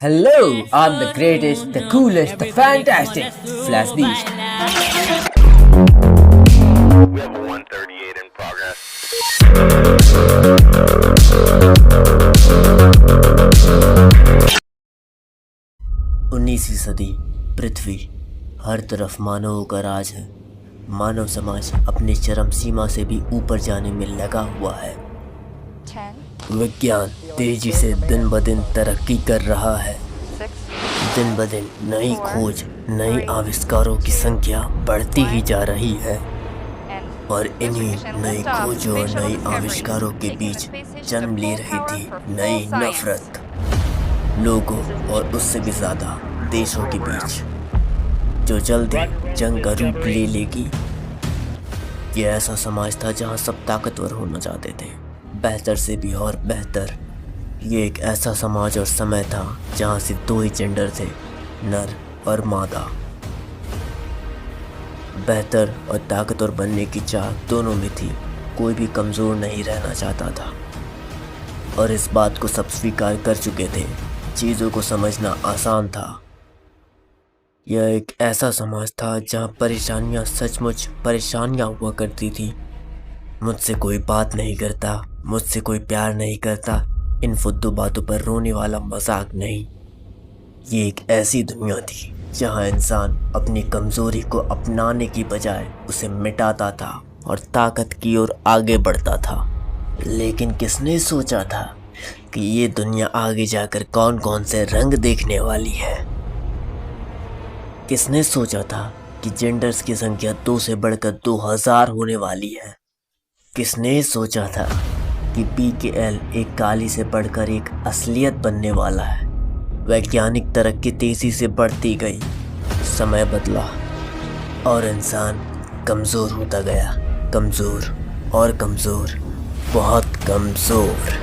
Hello, I'm the greatest, the coolest, the fantastic Flash Beast. We have a 138 in progress. 19वीं सदी पृथ्वी हर तरफ मानवों का राज है। मानव समाज अपनी चरम सीमा से भी ऊपर जाने में लगा हुआ है। विज्ञान तेजी से दिन ब दिन तरक्की कर रहा है। दिन ब दिन नई खोज, नई आविष्कारों की संख्या बढ़ती ही जा रही है और इन्हीं नई खोजों और नई आविष्कारों के बीच जन्म ले रही थी नई नफरत, लोगों और उससे भी ज़्यादा देशों के बीच, जो जल्दी जंग का रूप ले लेगी। ये ऐसा समाज था जहाँ सब ताकतवर होना चाहते थे, बेहतर से भी और बेहतर। ये एक ऐसा समाज और समय था जहाँ सिर्फ दो ही जेंडर थे, नर और मादा। बेहतर और ताकतवर बनने की चाह दोनों में थी, कोई भी कमज़ोर नहीं रहना चाहता था और इस बात को सब स्वीकार कर चुके थे। चीज़ों को समझना आसान था। यह एक ऐसा समाज था जहाँ परेशानियाँ सचमुच परेशानियाँ हुआ करती थी। मुझसे कोई बात नहीं करता, मुझसे कोई प्यार नहीं करता, इन फुद्दू बातों पर रोने वाला मजाक नहीं। ये एक ऐसी दुनिया थी जहाँ इंसान अपनी कमज़ोरी को अपनाने की बजाय उसे मिटाता था और ताकत की ओर आगे बढ़ता था। लेकिन किसने सोचा था कि ये दुनिया आगे जाकर कौन कौन से रंग देखने वाली है? किसने सोचा था कि जेंडर्स की संख्या 2 से बढ़कर 2000 होने वाली है? किसने सोचा था कि PKL एक गाली से बढ़कर एक असलियत बनने वाला है? वैज्ञानिक तरक्की तेजी से बढ़ती गई, समय बदला और इंसान कमज़ोर होता गया, कमज़ोर और कमज़ोर, बहुत कमज़ोर।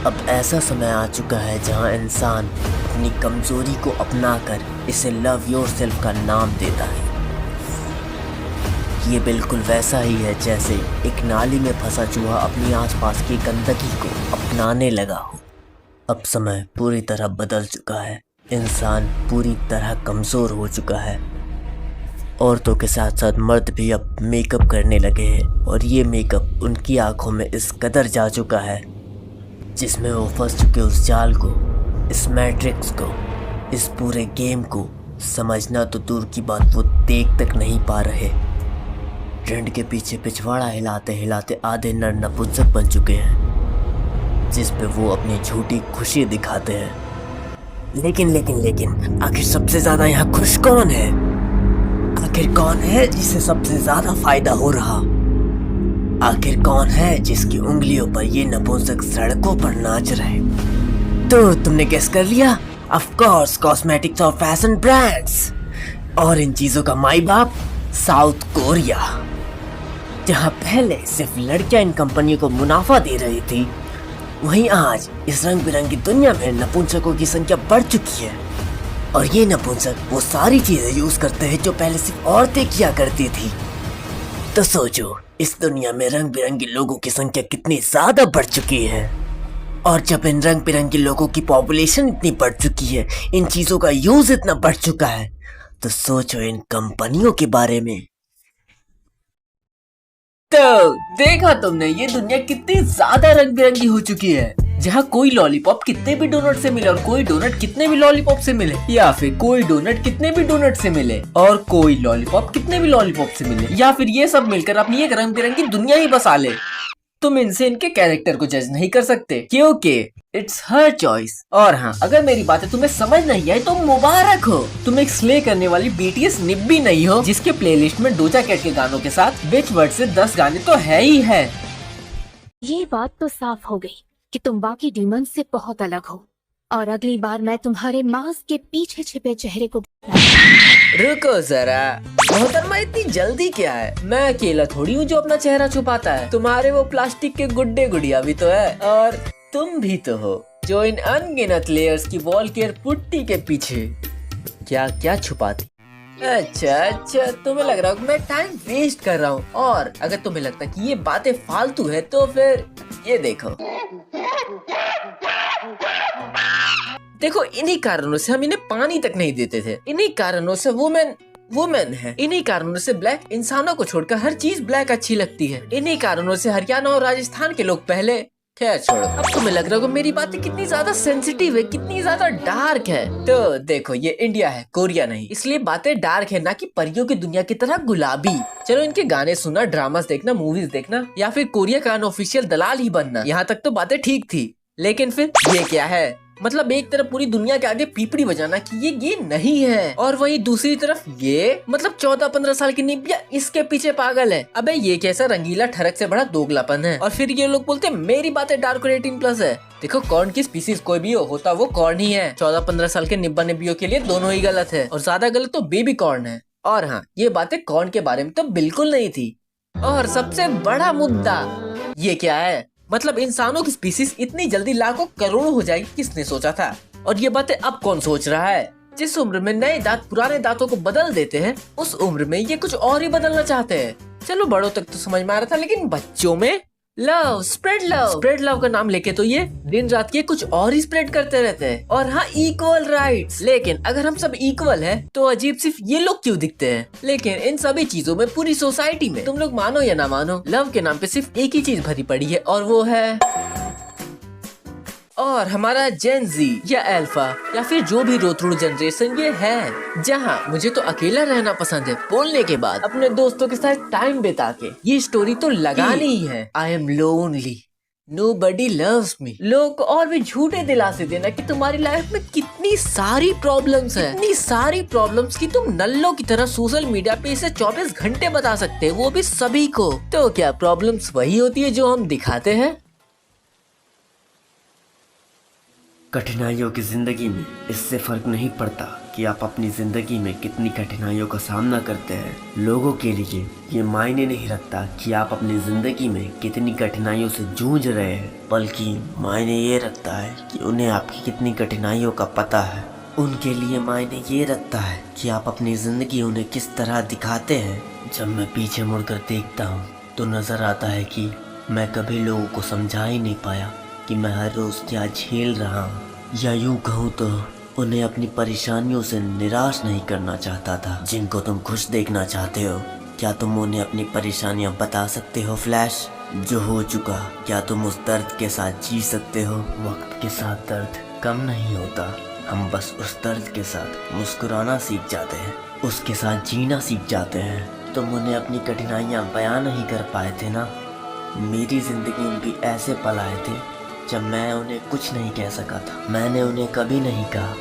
अब ऐसा समय आ चुका है जहां इंसान अपनी कमज़ोरी को अपनाकर इसे लव योरसेल्फ का नाम देता है। ये बिल्कुल वैसा ही है जैसे एक नाली में फंसा चूहा अपनी आसपास की गंदगी को अपनाने लगा हो। अब समय पूरी तरह बदल चुका है, इंसान पूरी तरह कमज़ोर हो चुका है। औरतों के साथ साथ मर्द भी अब मेकअप करने लगे हैं और ये मेकअप उनकी आंखों में इस कदर जा चुका है जिसमें वो फंस चुके उस जाल को, इस मैट्रिक्स को, इस पूरे गेम को समझना तो दूर की बात वो देख तक नहीं पा रहे। ट्रेंड के पीछे पिछवाड़ा हिलाते हिलाते आधे नर नपुंसक बन चुके हैं जिस पे वो अपनी झूठी खुशी दिखाते हैं। लेकिन आखिर सबसे ज्यादा यहाँ खुश कौन है? आखिर कौन है जिसे सबसे ज्यादा फायदा हो रहा? आखिर कौन है जिसकी उंगलियों पर ये नपुंसक सड़कों पर नाच रहे? तो तुमने गेस कर लिया, ऑफ कोर्स कॉस्मेटिक्स और फैशन ब्रांड्स। और इन चीजों का माई बाप साउथ कोरिया, जहाँ पहले सिर्फ लड़कियां इन कंपनियों को मुनाफा दे रही थी, वहीं आज इस रंग बिरंगी दुनिया में नपुंसकों की संख्या बढ़ चुकी है। और ये नपुंसक वो सारी चीजें यूज करते हैं जो पहले सिर्फ औरतें किया करती थी। तो सोचो, इस दुनिया में रंग बिरंगे लोगों की संख्या कितनी ज्यादा बढ़ चुकी है। और जब इन रंग बिरंगे लोगों की पॉपुलेशन इतनी बढ़ चुकी है, इन चीजों का यूज इतना बढ़ चुका है, तो सोचो इन कंपनियों के बारे में। तो देखा तुमने, ये दुनिया कितनी ज्यादा रंग बिरंगी हो चुकी है, जहाँ कोई लॉलीपॉप कितने भी डोनट से मिले और कोई डोनट कितने भी लॉलीपॉप से मिले, या फिर कोई डोनट कितने भी डोनट से मिले और कोई लॉलीपॉप कितने भी लॉलीपॉप से मिले, या फिर ये सब मिलकर अपनी एक रंग बिरंगी दुनिया ही बसा ले। तुम इनसे इनके कैरेक्टर को जज नहीं कर सकते क्योंकि इट्स हर चॉइस। और हाँ, अगर मेरी बातें तुम्हें समझ नहीं आई तो मुबारक हो, तुम एक स्ले करने वाली BTS निब्बी नहीं हो जिसके प्लेलिस्ट में डोजा कैट के गानों के साथ बिच वर्ड से 10 गाने तो है ही है। ये बात तो साफ हो गई कि तुम बाकी डीमन से बहुत अलग हो और अगली बार मैं तुम्हारे मास्क के पीछे छिपे चेहरे को। रुको जरा मोहतरमा, इतनी जल्दी क्या है? मैं अकेला थोड़ी हूँ जो अपना चेहरा छुपाता है। तुम्हारे वो प्लास्टिक के गुड्डे गुड़िया भी तो है और तुम भी तो हो जो इन अनगिनत लेयर्स की वॉल केयर पुट्टी के पीछे क्या क्या छुपाती। अच्छा, तुम्हें लग रहा है मैं टाइम वेस्ट कर रहा हूँ, और अगर तुम्हें लगता है कि ये बातें फालतू है तो फिर ये देखो। देखो इन्हीं कारणों से हम इन्हें पानी तक नहीं देते थे, इन्हीं कारणों से वुमेन है, इन्हीं कारणों से ब्लैक इंसानों को छोड़कर हर चीज ब्लैक अच्छी लगती है, इन्हीं कारणों से हरियाणा और राजस्थान के लोग पहले। खैर छोड़ो, अब तुम्हें लग रहा होगा मेरी बातें कितनी ज्यादा सेंसिटिव है, कितनी ज्यादा डार्क है। तो देखो ये इंडिया है, कोरिया नहीं, इसलिए बातें डार्क है, ना कि परियों की दुनिया की तरह गुलाबी। चलो इनके गाने सुनना, ड्रामास देखना, मूवीज देखना या फिर कोरिया का अनऑफिशियल दलाल ही बनना, यहाँ तक तो बातें ठीक थी। लेकिन फिर ये क्या है, मतलब एक तरफ पूरी दुनिया के आगे पीपड़ी बजाना कि ये नहीं है, और वही दूसरी तरफ ये मतलब 14-15 साल की निबिया इसके पीछे पागल है। अबे ये कैसा रंगीला ठरक से बड़ा दोगलापन है। और फिर ये लोग बोलते हैं मेरी बातें डार्क और 18+ है। देखो कॉर्न की स्पीसीज कोई भी होता वो कॉर्न ही है। 14-15 साल के निब्बा निबियों के लिए दोनों ही गलत है, और ज्यादा गलत तो बेबी कॉर्न है। और हाँ, ये बातें कॉर्न के बारे में तो बिल्कुल नहीं थी। और सबसे बड़ा मुद्दा ये क्या है, मतलब इंसानों की स्पीसीज इतनी जल्दी लाखों करोड़ों हो जाएगी, किसने सोचा था। और ये बातें अब कौन सोच रहा है। जिस उम्र में नए दांत पुराने दांतों को बदल देते हैं, उस उम्र में ये कुछ और ही बदलना चाहते हैं। चलो बड़ों तक तो समझ में आ रहा था, लेकिन बच्चों में स्प्रेड लव का नाम लेके तो ये दिन रात ये कुछ और ही स्प्रेड करते रहते हैं। और हाँ, इक्वल राइट्स। लेकिन अगर हम सब इक्वल हैं, तो अजीब सिर्फ ये लोग क्यों दिखते हैं। लेकिन इन सभी चीजों में पूरी सोसाइटी में, तुम लोग मानो या ना मानो, लव के नाम पे सिर्फ एक ही चीज भरी पड़ी है, और वो है और हमारा जेन जी या अल्फा या फिर जो भी रोथरू जनरेशन ये है, जहाँ मुझे तो अकेला रहना पसंद है, बोलने के बाद अपने दोस्तों के साथ टाइम बिता के। ये स्टोरी तो लगानी ही है। I am lonely, nobody loves me. लोगों को और भी झूठे दिलासे देना कि तुम्हारी लाइफ में कितनी सारी प्रॉब्लम्स है, इतनी सारी प्रॉब्लम्स कि तुम नल्लों की तरह सोशल मीडिया पे इसे 24 घंटे बता सकते हैं, वो भी सभी को। तो क्या प्रॉब्लम्स वही होती है जो हम दिखाते हैं। कठिनाइयों की जिंदगी में इससे फर्क नहीं पड़ता कि आप अपनी जिंदगी में कितनी कठिनाइयों का सामना करते हैं। लोगों के लिए ये मायने नहीं रखता कि आप अपनी जिंदगी में कितनी कठिनाइयों से जूझ रहे हैं, बल्कि मायने ये रखता है कि उन्हें आपकी कितनी कठिनाइयों का पता है। उनके लिए मायने ये रखता है कि आप अपनी जिंदगी उन्हें किस तरह दिखाते हैं। जब मैं पीछे मुड़कर देखता हूँ तो नजर आता है कि मैं कभी लोगों को समझा ही नहीं पाया कि मैं हर रोज क्या झेल रहा हूँ, या यूँ कहूँ तो उन्हें अपनी परेशानियों से निराश नहीं करना चाहता था। जिनको तुम खुश देखना चाहते हो, क्या तुम उन्हें अपनी परेशानियाँ बता सकते हो फ्लैश? जो हो चुका, क्या तुम उस दर्द के साथ जी सकते हो? वक्त के साथ दर्द कम नहीं होता, हम बस उस दर्द के साथ मुस्कुराना सीख जाते हैं, उसके साथ जीना सीख जाते हैं। तुम उन्हें अपनी कठिनाइयाँ बयान नहीं कर पाए थे ना। मेरी जिंदगी में भी ऐसे पल आए थे जब मैं उन्हें कुछ नहीं कह सका था। मैंने उन्हें कभी नहीं कहा,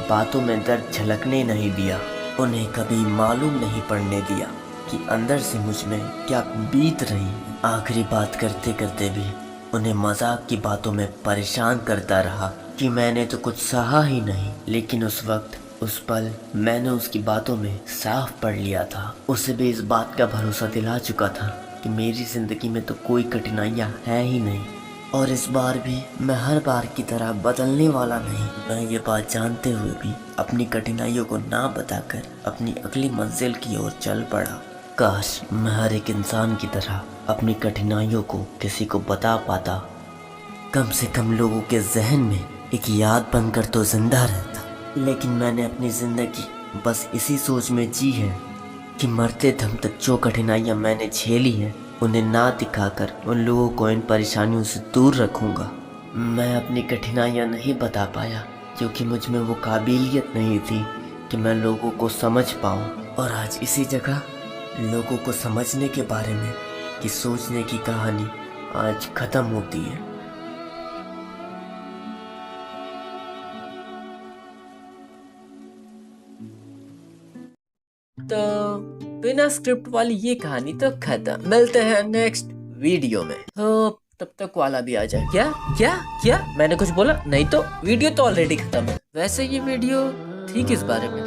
बातों में दर्द झलकने नहीं दिया, उन्हें कभी मालूम नहीं पड़ने दिया कि अंदर से मुझ में क्या बीत रही। आखिरी बात करते करते भी उन्हें मजाक की बातों में परेशान करता रहा कि मैंने तो कुछ सहा ही नहीं। लेकिन उस वक्त, उस पल मैंने उसकी बातों में साफ पढ़ लिया था। उसे भी इस बात का भरोसा दिला चुका था कि मेरी जिंदगी में तो कोई कठिनाइयाँ है ही नहीं, और इस बार भी मैं हर बार की तरह बदलने वाला नहीं। मैं ये बात जानते हुए भी अपनी कठिनाइयों को ना बताकर अपनी अगली मंजिल की ओर चल पड़ा। काश मैं हर एक इंसान की तरह अपनी कठिनाइयों को किसी को बता पाता, कम से कम लोगों के जहन में एक याद बनकर तो जिंदा रहता। लेकिन मैंने अपनी जिंदगी बस इसी सोच में जी है कि मरते दम तक जो कठिनाइयाँ मैंने झेली हैं, उन्हें ना दिखाकर उन लोगों को इन परेशानियों से दूर रखूंगा। मैं अपनी कठिनाइयाँ नहीं बता पाया क्योंकि मुझ में वो काबिलियत नहीं थी कि मैं लोगों को समझ पाऊँ। और आज इसी जगह लोगों को समझने के बारे में कि सोचने की कहानी आज खत्म होती है। तो बिना स्क्रिप्ट वाली ये कहानी तो खत्म। मिलते हैं नेक्स्ट वीडियो में। हो तब तक वाला भी आ जाए। क्या क्या क्या मैंने कुछ बोला? नहीं तो वीडियो तो ऑलरेडी खत्म है। वैसे ये वीडियो थी किस बारे में?